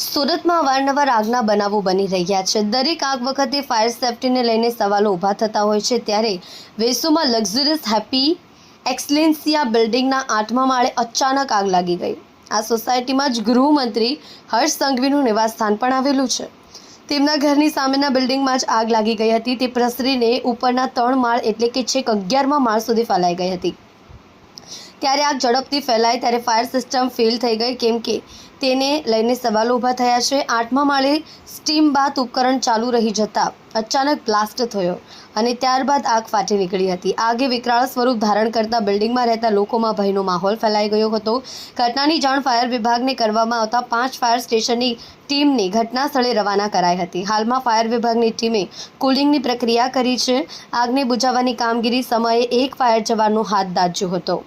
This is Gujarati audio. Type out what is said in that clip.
સુરતમાં અવારનવાર આગના બનાવો બની રહ્યા છે। દરેક આગ વખતે ફાયર સેફ્ટીને લઈને સવાલો ઊભા થતા હોય છે, ત્યારે વેસુમાં લક્ઝરિયસ હેપી એક્સલેન્સિયા બિલ્ડિંગના 8મા માળે અચાનક આગ લાગી ગઈ। આ સોસાયટીમાં જ ગૃહમંત્રી હર્ષ સંઘવીનું નિવાસસ્થાન પણ આવેલું છે। તેમના ઘરની સામેના બિલ્ડિંગમાં જ આગ લાગી ગઈ હતી। તે પ્રસરીને ઉપરના 3 માળ એટલે કે છેક 11મા માળ સુધી ફેલાઈ ગઈ હતી। ત્યારે આગ ઝડપથી ફેલાઈ ત્યારે ફાયર સિસ્ટમ ફેલ થઈ ગઈ, કેમ કે તેને લઈને સવાલો ઊભા થયા છે। 8મા માળે સ્ટીમ બાથ ઉપકરણ ચાલુ રહી જતાં અચાનક બ્લાસ્ટ થયો અને ત્યારબાદ આગ ફાટી નીકળી હતી। આગે વિકરાળ સ્વરૂપ ધારણ કરતા બિલ્ડિંગમાં રહેતા લોકોમાં ભયનો માહોલ ફેલાઈ ગયો હતો। ઘટનાની જાણ ફાયર વિભાગને કરવામાં આવતા 5 ફાયર સ્ટેશનની ટીમને ઘટના સ્થળે રવાના કરાઈ હતી। હાલમાં ફાયર વિભાગની ટીમે કુલિંગની પ્રક્રિયા કરી છે। આગને બુઝાવવાની કામગીરી સમયે એક ફાયર જવાનનો હાથ દાઝ્યો હતો।